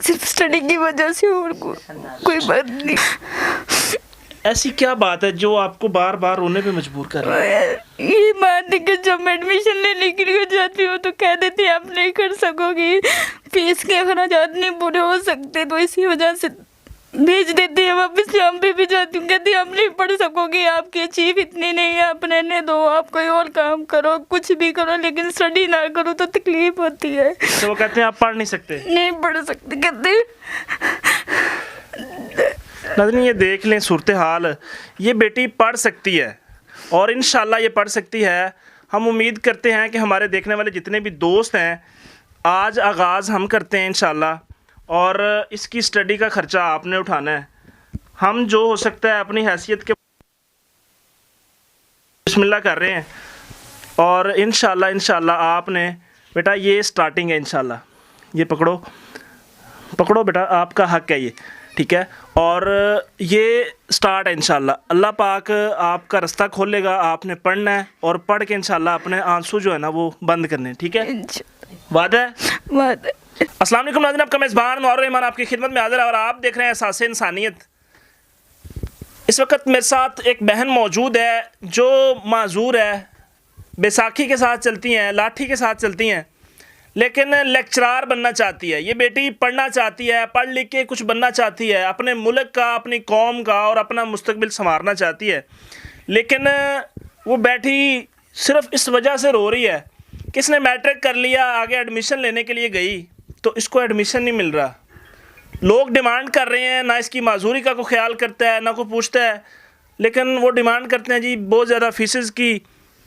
सिर्फ स्टडी की वजह से, और कोई बात नहीं। ऐसी क्या बात है जो आपको बार बार रोने पे मजबूर कर रहा है? ये बात है कि जब मैं एडमिशन लेने के लिए जाती हूँ तो कह देती है आप नहीं कर सकोगी, फीस के अखराजात नहीं पूरे हो सकते, तो इसी वजह से भेज देती है वापस। यहाँ पे भी जाती हूँ, कहती है आप नहीं पढ़ सकोगी, आपकी अचीव इतनी नहीं है, आप रहने दो, आप कोई और काम करो, कुछ भी करो, लेकिन स्टडी ना करो तो तकलीफ होती है। तो वो कहते हैं आप पढ़ नहीं सकते? नहीं पढ़ सकते, कहते नाज़रीन ये देख लें सूरत हाल, ये बेटी पढ़ सकती है और इंशाल्लाह ये पढ़ सकती है। हम उम्मीद करते हैं कि हमारे देखने वाले जितने भी दोस्त हैं, आज आगाज़ हम करते हैं इंशाल्लाह, और इसकी स्टडी का ख़र्चा आपने उठाना है। हम जो हो सकता है अपनी हैसियत के बिस्मिल्लाह कर रहे हैं, और इंशाल्लाह आपने बेटा, ये स्टार्टिंग है इंशाल्लाह, ये पकड़ो बेटा, आपका हक है ये, ठीक है, और ये स्टार्ट है इंशाल्लाह। अल्लाह पाक आपका रास्ता खोलेगा, आपने पढ़ना है और पढ़ के इंशाल्लाह अपने आंसू जो है ना वो बंद करने, ठीक है? वादा है? वादा है। अस्सलाम वालेकुम नाज़रीन, आपका मेज़बान नौर रहमान आपकी खिदमत में हाज़िर है और आप देख रहे हैं एहसास इंसानियत। इस वक्त मेरे साथ एक बहन मौजूद है जो माजूर है, बैसाखी के साथ चलती हैं, लाठी के साथ चलती हैं, लेकिन लेक्चरार बनना चाहती है। ये बेटी पढ़ना चाहती है, पढ़ लिख के कुछ बनना चाहती है, अपने मुल्क का, अपनी कौम का और अपना मुस्तकबिल संवारना चाहती है, लेकिन वो बैठी सिर्फ इस वजह से रो रही है कि इसने मैट्रिक कर लिया, आगे एडमिशन लेने के लिए गई तो इसको एडमिशन नहीं मिल रहा। लोग डिमांड कर रहे हैं, ना इसकी माजूरी का कोई ख्याल करता है, ना कोई पूछता है, लेकिन वो डिमांड करते हैं जी बहुत ज़्यादा फीसेस की।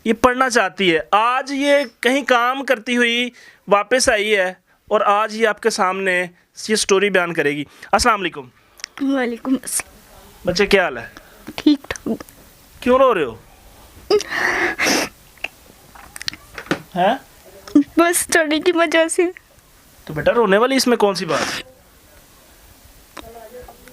ये पढ़ना चाहती है, आज ये कहीं काम करती हुई वापस आई है और आज ये आपके सामने ये स्टोरी बयान करेगी। अस्सलाम वालेकुम। वालेकुम अस्सलाम। बच्चे क्या हाल है? ठीक ठाक। क्यों रो रहे हो? हैं? बस स्टडी की वजह से। तो बेटा रोने वाली इसमें कौन सी बात है?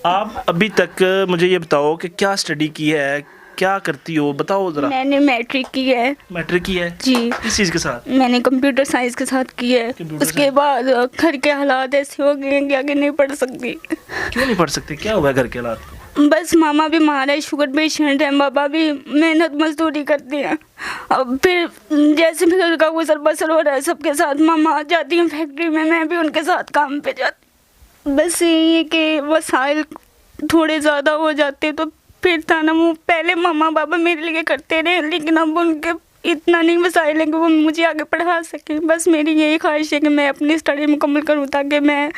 आप अभी तक मुझे ये बताओ कि क्या स्टडी की है, क्या करती हो, बताओ ज़रा। मैंने मैट्रिक की है। मैट्रिक की है जी। किस चीज़ के साथ? मैंने कंप्यूटर साइंस के साथ की है। उसके बाद घर के हालात ऐसे हो गए कि आगे नहीं पढ़ सकती। क्यों नहीं पढ़ सकती, क्या हुआ घर के हालात? बस मामा बीमार है, शुगर पेशेंट है, पापा भी मेहनत मजदूरी करते हैं। अब फिर जैसे भी घर का गुजर बसर हो रहा है सबके साथ, मामा जाती हैं फैक्ट्री में, मैं भी उनके साथ काम पे जाती। बस यही है कि वसाइल थोड़े ज़्यादा हो जाते तो फिर था ना, वो पहले मामा पापा मेरे लिए करते रहे, लेकिन अब उनके इतना नहीं वसाइल है कि वो मुझे आगे पढ़ा सकें। बस मेरी यही ख्वाहिश है कि मैं अपनी स्टडी मुकम्मल करूँ ताकि मैं